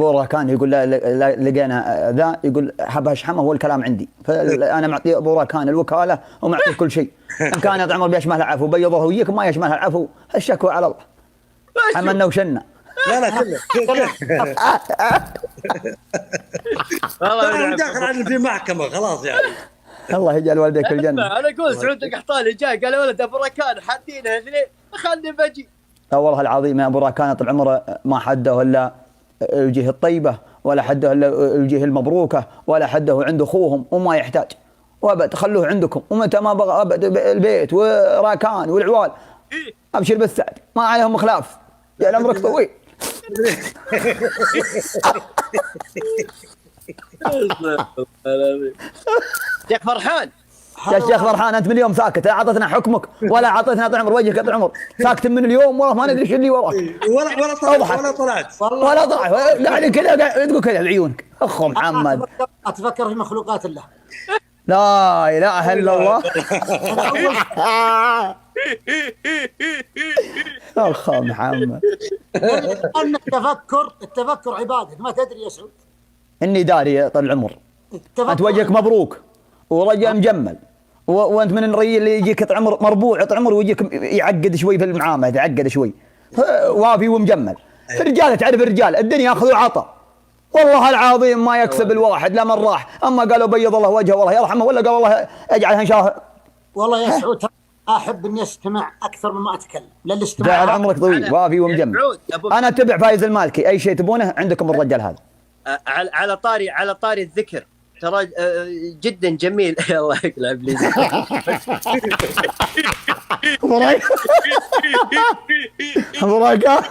ابو راكان يقول لقينا ذا يقول حبها شحمه هو الكلام عندي، فانا معطي ابو راكان الوكاله ومعطيه كل شيء. ان كان يا عمر بيشمل العفو بيضه وياك، ما يشمل العفو الشكوى على الله. حملنا وشنا. لا كله والله داخل عن في محكمه خلاص يعني. الله يجعل والديك الجنه. انا اقول سعود القحطاني جاي قال يا ولد ابو راكان حدينها اثنين خلني بجي. لا والله العظيم يا ابو راكان طول عمره ما حده الا الوجيه الطيبه، ولا حده الا الوجيه المبروكه، ولا حده عنده اخوهم وما يحتاج، وابد خلوه عندكم، ومتى ما بغى ابد البيت وراكان والعوال ابشر بالسعد ما عليهم خلاف. يا عمرك طويل. شيخ فرحان، يا شيخ فرحان انت من اليوم ساكت، لا اعطتنا حكمك ولا اعطيتنا طول عمر وجهك يا طول عمر، ساكت من اليوم والله ما ندري ايش اللي وراك. ولا طلعت قاعد كذا قاعد تقول كذا بعيونك اخو محمد. اتفكر في مخلوقات الله. لا اله الا الله. اخو محمد. ان التفكر عباده، ما تدري يا سعود. اني داري يا طول العمر. انت وجهك مبروك ورجال مجمل، وانت من الري اللي يجيك عمر مربوع عمر ويجيك يعقد شوي في المعامله، يعقد شوي وافي ومجمل. الرجال تعرف الرجال الدنيا اخذ وعطى، والله العظيم ما يكسب الواحد لا من راح، اما قالوا بيض الله وجهه والله يرحمه، ولا قال الله اجعلها ان شاء. والله يا سعود احب اني استمع اكثر مما اتكلم، للاستماع. جعل عمرك طويل وافي ومجمل. انا اتبع فايز المالكي، اي شيء تبونه عندكم الرجال هذا. على طاري الذكر ترى جدا جميل. الله يقلب لي. ابو راكان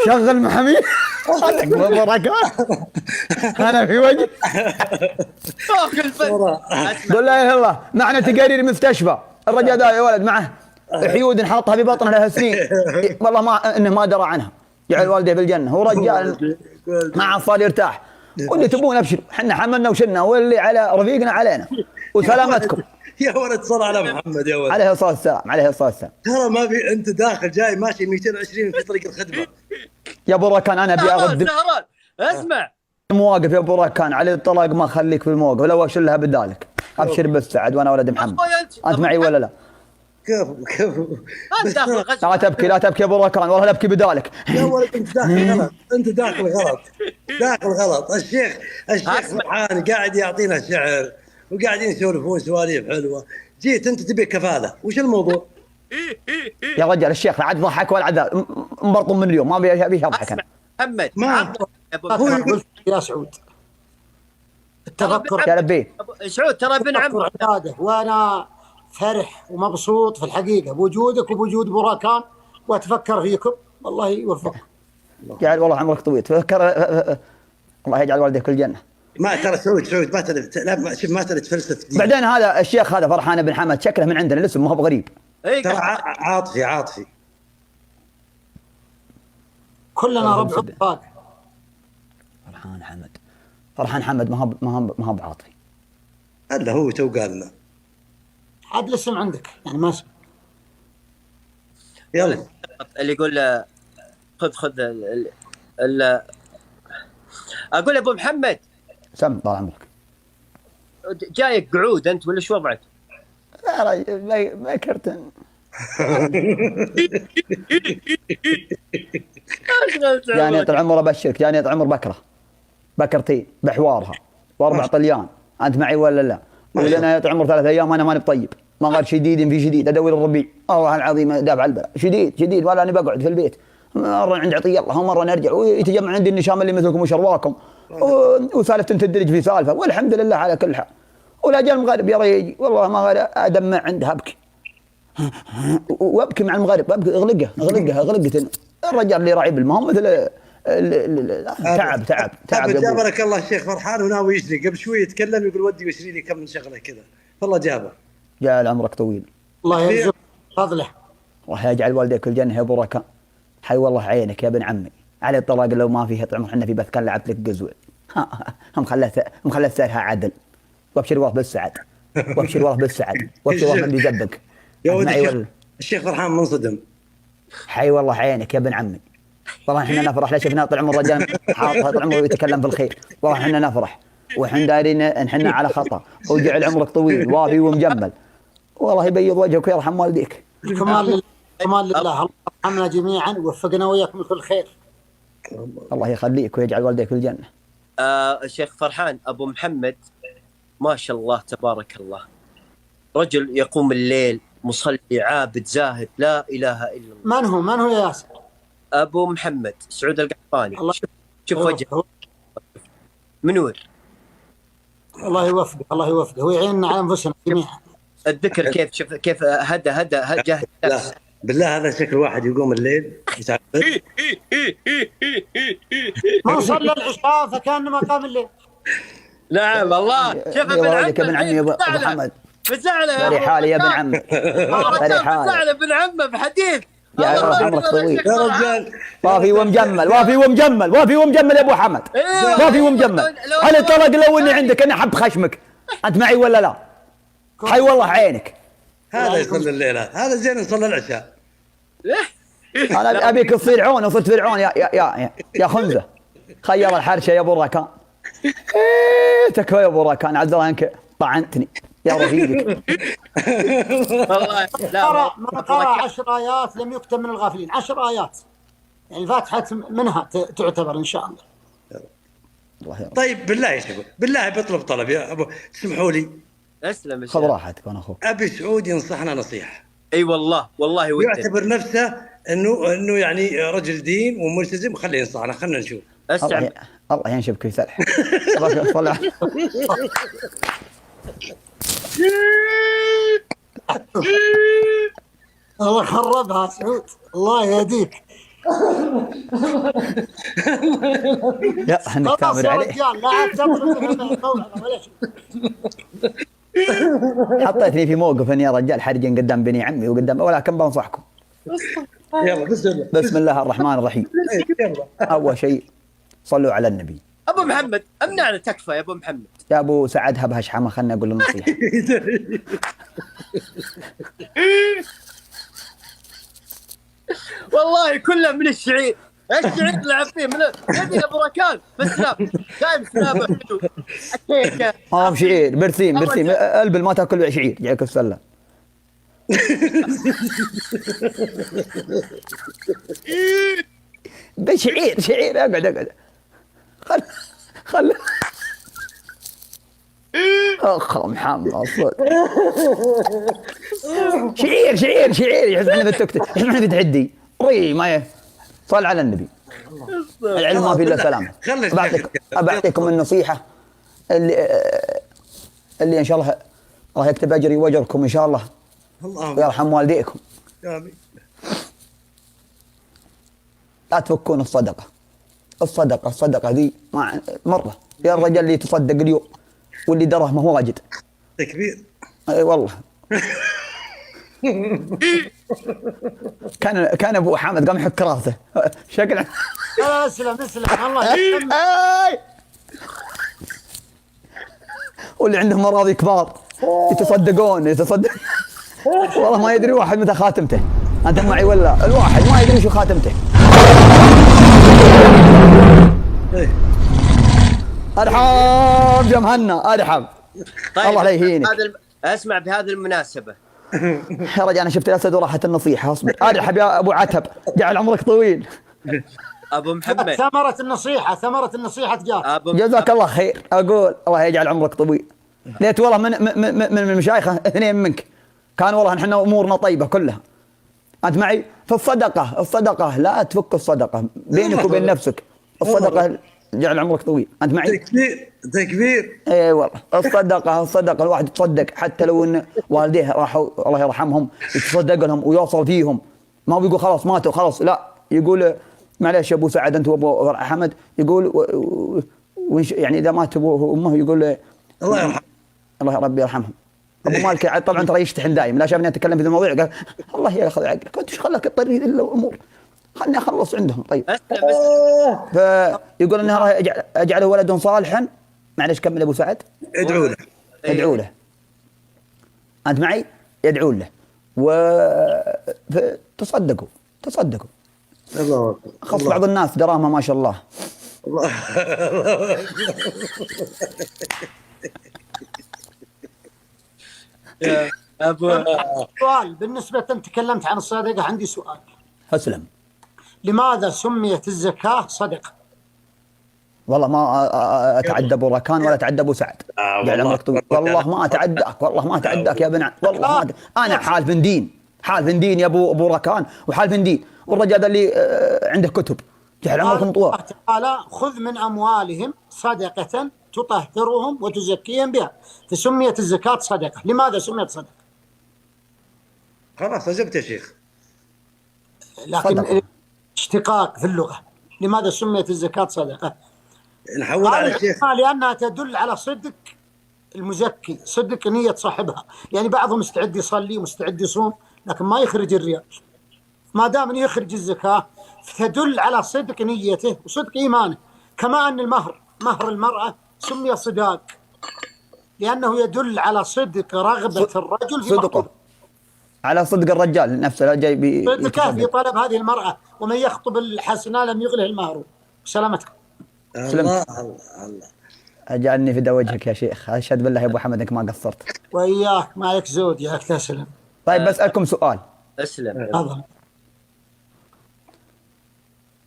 شغل محامي. ابو راكان انا في وجه. قول لا اله الا الله. معنا تقارير مستشفى الرجال ذا يا ولد معه حيود حاطها في بطنه لها سنين، والله ما انه ما درى عنها. جعل والديه بالجنه، هو رجال ما عصال يرتاح. واللي تبون ابشر، احنا حملنا وشلنا، واللي على رفيقنا علينا وسلامتكم. يا ولد صل على محمد يا ولد عليه الصلاه والسلام. عليه الصلاه والسلام. ترى ما في، انت داخل جاي ماشي 220 في طريق الخدمه. يا ابو راكان انا ابي ارد اسمع المواقف يا ابو راكان على الطلاق، ما خليك في المواقف لو اشلها بدالك. ابشر بالسعد وانا ولد محمد. انت معي ولا لا؟ كفو لا تبكي لا تبكي يا ابو راكان، والله لا ابكي بدالك. يا ولد انت داخل غلط، انت داخل غلط. الشيخ فرحان قاعد يعطينا شعر وقاعدين يسولفون سواليف حلوه، جيت انت تبي كفاله، وش الموضوع؟ يا رجال الشيخ لا عاد ضحك ولا عاد مبرطم من اليوم، ما ابي اضحك انا. محمد ما يا سعود التفكر يا لبيه سعود ترى ابن عم عباده، وانا فرح ومبسوط في الحقيقه بوجودك وبوجود ابو راكان، واتفكر فيكم والله يوفقكم. جعل والله عمرك طويل. تفكر الله يجعل والديك الجنه. ما ترى سعود ما ترى شوف ما ترى تفلسف دي. بعدين هذا الشيخ هذا فرحان بن حمد شكله من عندنا الاسم ما هو بغريب. ترى عاطفي كلنا ربع فاق. فرحان حمد ما هو بعاطفي. هلا هو تو قال لنا عاد الاسم عندك يعني ما اسم. يلا اللي يقول خذ اقول ابو محمد سم طال عمرك. جايك قعود انت ولا شو وضعك؟ يا رجل ما كرتن. يعني طال عمر ابشرك، يعني طال عمر بكرتين بحوارها واربع طليان. انت معي ولا لا؟ ولنا يا طال عمر 3 ايام انا ماني بطيب، ما غير شديد في شديد ادور الربيع. الله العظيم دافع البلاء شديد ولا انا بقعد في البيت، مره عند عطيه الله ومره نرجع ويتجمع عندي النشام اللي مثلكم وشرواكم وسالفه تدرج في سالفه، والحمد لله على كل حال. والاجل المغرب يرى يجي والله ما غير ادمع عنده ابكي وابكي مع المغرب، ابكي اغلقه الرجال اللي راعي بالمهم مثل تعب جابرك الله الشيخ فرحان وناوي يشري، قبل شوي يتكلم يقول ودي يشري لي كم من شغله كذا، والله جابر. جعل عمرك طويل الله يرزق فضله، الله يجعل والديك الجنه يا ابو راكان. حي والله عينك يا ابن عمي على الطلاق لو ما فيها طعم. احنا في بث كان لعبت لك قزوه مخلت سعرها عدل. وابشر والله بالسعد وابشر والله اللي جنبك. يا ولد الشيخ فرحان منصدم. حي والله عينك يا ابن عمي. والله احنا نفرح ليش شفنا طول عمر الرجال حاط طول عمره يتكلم في الخير. والله احنا نفرح واحنا دايرين ان احنا على خطا، وجعل عمرك طويل وافي ومجمل، والله يبيض وجهك ويرحم والديك. الكمال لله، الكمال لله. الله يرحمنا جميعا ووفقنا وياكم لكل خير. الله يخليك ويجعل والديك في الجنه. شيخ فرحان، ابو محمد ما شاء الله تبارك الله، رجل يقوم الليل، مصلي، عابد، زاهد، لا اله الا الله. من هو يا ياسر؟ ابو محمد سعود القحطاني. الله شوف وجهه منور. الله يوفقه، الله يوفقه ويعيننا على انفسنا جميعا. الذكر كيف، شوف كيف هدى جهد نفسه. بالله هذا شكل واحد يقوم الليل يتعبد. ما صلى العشاء فكان ما قام الليل. نعم والله. شوف ابن ابن عمي ابو محمد بزعله بري حالي يا ابن عمي، بري حالي بزعله ابن عمه بحديث. يا عمرك طويل يا رجال وافي ومجمل، وافي ومجمل، وافي ومجمل يا ابو حمد، وافي ومجمل. انا طلق لو اني عندك انا حب خشمك، انت معي ولا لا؟ حي والله عينك. هذا يصلي الليل، هذا زين يصلي العشاء. انا ابيك تصير عون، وصرت فرعون يا خنزه. خير الحرشه يا ابو راكان. تكفى يا ابو راكان، عذر عنك طعنتني يا رفيقك. والله لا من قرأ 10 آيات لم يكتب من الغافلين. 10 آيات يعني الفاتحة منها تعتبر إن شاء الله. طيب بالله يا شباب، بالله بطلب طلب يا ابو، تسمحوا لي. اسلم خذ راحتك وانا اخوك. ابي سعود ينصحنا نصيحه. اي والله والله ودي. يعتبر نفسه انه يعني رجل دين وملتزم، خليه ينصحنا، خلينا نشوف. اسلم. الله ينشبك ويسلح. صلى الله خربها سعود، الله يهديك. لا انك تامر عليه. لا عاد تمر ولا شيء. حطيتني في موقف اني يا رجال حرجا قدام بني عمي وقدام، ولكن بنصحكم. يلا بسم الله الرحمن الرحيم. اول شيء صلوا على النبي. ابو محمد امنعنا، تكفى يا ابو محمد. يا ابو سعد هبها شحمه، خلنا اقول النصيحه. والله كله من الشعير. الشعير لعب فيه من يدي ابو ركان بالسلام، دايم سلامه حلو. الكيكه شعير برسيم البل ما تاكل شعير جايك السله. شعير اقعد خل اخ محمد صوت. شعير يحسبنا في التوك توك، يحسبنا في تحدي ما صل على النبي. العلم ما في الا سلامه. بعطيكم النصيحه اللي ان شاء الله الله يكتب اجري واجركم ان شاء الله ويرحم والديكم. امين. لا تفكون الصدقه ذي مره يا الرجال اللي يتصدق اليوم واللي درهم ما هو واجد. تكبير. اي والله. كان ابو حامد قام يحك راسه شكله. اسلم الله يسلمك. واللي عندهم اراضي كبار يتصدقون والله ما يدري واحد متى خاتمته. انت معي ولا؟ الواحد ما يدري شو خاتمته. ارحب يا مهنا ارحب. طيب الله لا يهينك. اسمع بهذه المناسبه يا رجال انا شفت الاسد وراحت النصيحه. اصبر. ارحب يا ابو عتب، جعل عمرك طويل. ابو محمد ثمرة النصيحة جاء. جزاك الله خير. اقول الله يجعل عمرك طويل. ليت والله من المشايخ اثنين منك كان والله نحن امورنا طيبه كلها. انت معي في الصدقه لا تفك الصدقه بينك وبين نفسك. الصدقه جعل عمرك طويل. انت معي؟ تكبير. اي والله الصدقه الواحد يتصدق حتى لو ان والديه راحوا الله يرحمهم يتصدق لهم ويوصل فيهم، ما بيقول خلاص ماتوا خلاص، لا يقول معلش يا ابو سعد انت وابو حمد، يقول يعني اذا مات ابوه وامه يقول الله يرحمه. الله ربي يرحمهم. ابو مالك طبعا ترى يشتحن دايم، لا شافني اتكلم في الموضوع قال الله ياخذ عقلك انت ايش خلاك تطري الامور، خلني اخلص عندهم. طيب فيقول انها اجعله ولد صالحا. معلش كمل ابو سعد. ادعوا له. انت معي؟ يدعون له وتصدقوا الله أكبر. خص بعض الناس دراهمه ما شاء الله. الله يا ابو سؤال بالنسبة أنت تكلمت عن الصدقة، عندي سؤال. اسلم. لماذا سميت الزكاة صدقة؟ والله ما اتعدى ابو ركان ولا اتعدى ابو سعد. قاعد عمرك تقول والله ما اتعداك، والله ما اتعداك يا بن والله ما انا حالف دين، حالف دين يا ابو ركان، وحالف دين، والرجال اللي عنده كتب جعل عمركم طوال. الله تعالى خذ من أموالهم صدقة تطهرهم وتزكيهم بها، فسميت الزكاة صدقة. لماذا سميت صدقة؟ خلاص أجبت يا شيخ. لكن صدقة. اشتقاق في اللغة، لماذا سميت الزكاة صدقة؟ نحول على الشيخ. لأنها تدل على صدق المزكي، صدق نية صاحبها. يعني بعضهم مستعد يصلي ومستعد يصوم لكن ما يخرج الريال، ما دام يخرج الزكاة فتدل على صدق نيته وصدق إيمانه. كما أن مهر المرأة سمي صداق لأنه يدل على صدق رغبة الرجل في صدقه على صدق الرجال نفسه، لا جاي صدقه في طلب هذه المرأة. ومن يخطب الحسنى لم يغله المهر. سلامتكم. الله الله الله. اجعلني في وجهك يا شيخ، اشهد بالله يا ابو حمد انك ما قصرت. وإياك ما لك زود ياك تسلم. طيب بسالكم سؤال. اسلم. تفضل.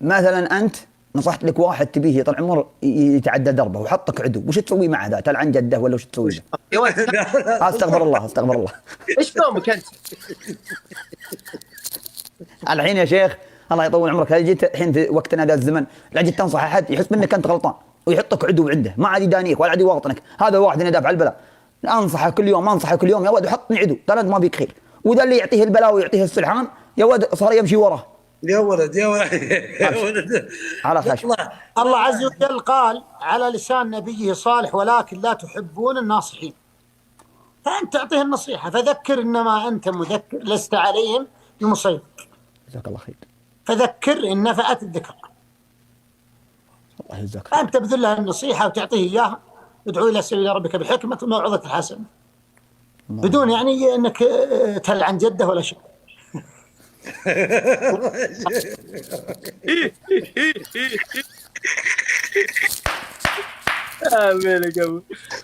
مثلا انت نصحت لك واحد تبيه طال عمر يتعدى دربه وحطك عدو، وش تسوي مع ذا؟ تلعن جده ولا وش تسوي له؟ يا ولد استغفر الله استغفر الله. ايش قومك انت؟ الحين يا شيخ الله يطول عمرك، هل جيت الحين في وقتنا ذا الزمن لا جيت تنصح احد يحس منك انت غلطان ويحطك عدو عنده، ما عاد يدانيك ولا عاد يواطنك، هذا واحد يدافع على البلاء، انصحه كل يوم انصحه كل يوم يا ولد وحطني عدو، ترى ما بيك خير، وذا اللي يعطيه البلاء ويعطيه السلحان يا ولد صار يمشي وراه. يا ولد يا ولد يا ولد. على خشم. الله عز وجل قال على لسان نبيه صالح ولكن لا تحبون الناصحين. فأنت تعطيه النصيحة، فذكر إنما أنت مذكر لست عليهم بمسيطر. جزاك الله خير. فذكر إن نفعت الذكر. الله يجزاك. فأنت تبذل له النصيحة وتعطيه إياها. ادعو إلى سبيل ربك بالحكمة والموعظة الحسنة. بدون يعني أنك تلعن جده ولا شيء.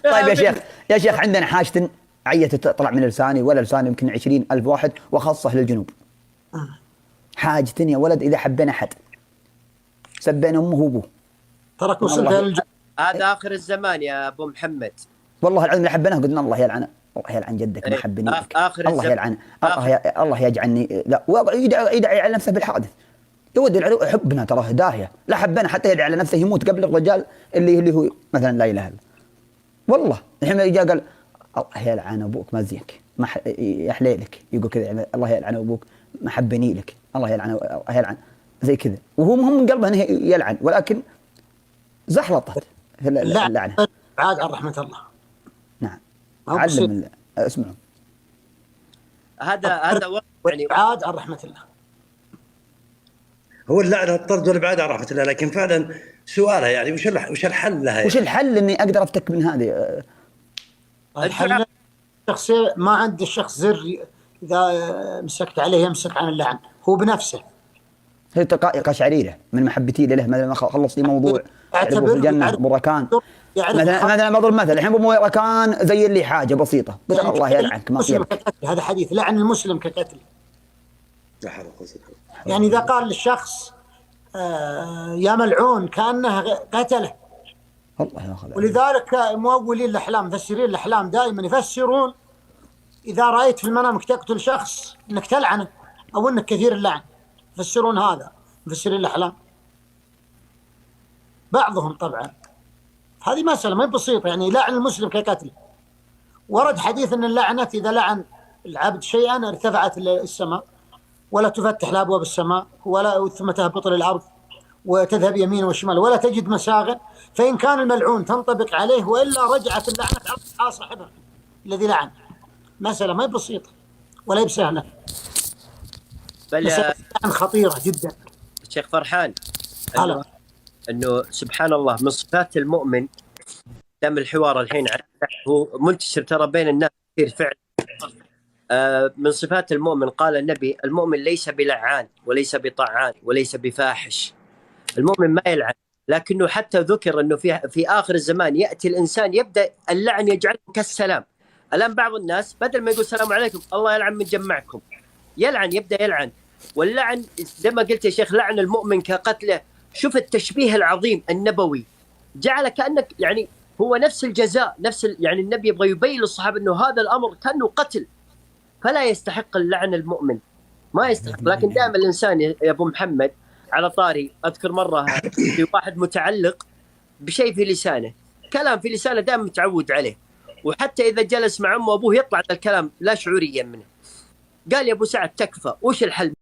طيب يا شيخ عندنا حاجة عية تطلع من لساني ولا لساني يمكن 20,000 واحد وخاصة للجنوب. حاجة يا ولد إذا حبينا أحد سبينا أمه وأبوه. ترك وصلت هذا آخر الزمان يا أبو محمد. والله العظيم اللي حبيناه قلنا الله يلعنه، الله يلعن جدك ما حبني لك، الله يلعنه، الله يجعلني لا، يدعي على نفسه بالحادث. يود حبنا تراه داهية، لا حبنا حتى يدعي على نفسه يموت قبل الرجال اللي هو مثلا لا إله إلا والله. الحين جاء قال الله يلعن أبوك ما زيك ما يحلي لك، يقول كذا الله يلعن أبوك ما حبني لك، الله يلعن زي كذا، وهو مهم من قلبه انه يلعن ولكن زحلطت اللعنه. عاد عن رحمه الله. نعم علم اسمعوا. هذا وقت يعني عاد عن رحمه الله. هو اللعنه الطرد والابعاد عن رحمه الله، لكن فعلا سؤالها يعني وش الحل لها؟ يعني؟ وش الحل اني اقدر افتك من هذه؟ الحل الشخص ما عند الشخص زر اذا مسكت عليه يمسك عن اللعن، هو بنفسه. هي قشعريره من محبتي له، مثلا ما خلص لي موضوع في الجنه ابو ركان مثلا بضرب مثل الحين ابو ركان زي اللي حاجه بسيطه قلت يعني الله يلعنك ما هذا حديث لعن المسلم كقتل. يعني اذا قال للشخص يا ملعون كانه قتله. الله ياخذ. ولذلك مؤولين الاحلام مفسرين الاحلام دائما يفسرون اذا رايت في المنام تقتل شخص انك تلعنه او انك كثير اللعن، يفسرون هذا مفسرين الاحلام بعضهم طبعا. هذه مسألة ما هي بسيطة، يعني لعن المسلم كقتل. ورد حديث أن اللعنة إذا لعن العبد شيئا ارتفعت السماء ولا تفتح لأبواب السماء ولا ثم تهبط للأرض وتذهب يمين وشمال ولا تجد مساغا، فإن كان الملعون تنطبق عليه وإلا رجعت اللعنة على صاحبها الذي لعن. مسألة ما هي بسيطة ولا هي بسهلة، مسألة خطيرة جدا. الشيخ فرحان انه سبحان الله من صفات المؤمن، دام الحوار الحين هو منتشر ترى بين الناس كثير فعلا، من صفات المؤمن قال النبي: المؤمن ليس بلعان وليس بطعان وليس بفاحش. المؤمن ما يلعن، لكنه حتى ذكر أنه في آخر الزمان يأتي الإنسان يبدأ اللعن يجعله كالسلام. الآن بعض الناس بدل ما يقول السلام عليكم الله يلعن من جمعكم، يلعن، يبدأ يلعن. واللعن زي ما قلت يا شيخ لعن المؤمن كقتله. شوف التشبيه العظيم النبوي، جعل كأنك يعني هو نفس الجزاء، يعني النبي يبغى يبين للصحابة أنه هذا الأمر كأنه قتل، فلا يستحق اللعن المؤمن، ما يستحق. لكن دائما الإنسان يا أبو محمد، على طاري أذكر مرة في واحد متعلق بشيء في لسانه، كلام في لسانه دائما متعود عليه، وحتى إذا جلس مع أمه وأبوه يطلع الكلام لا شعوريا منه. قال يا أبو سعد تكفى، وش الحل؟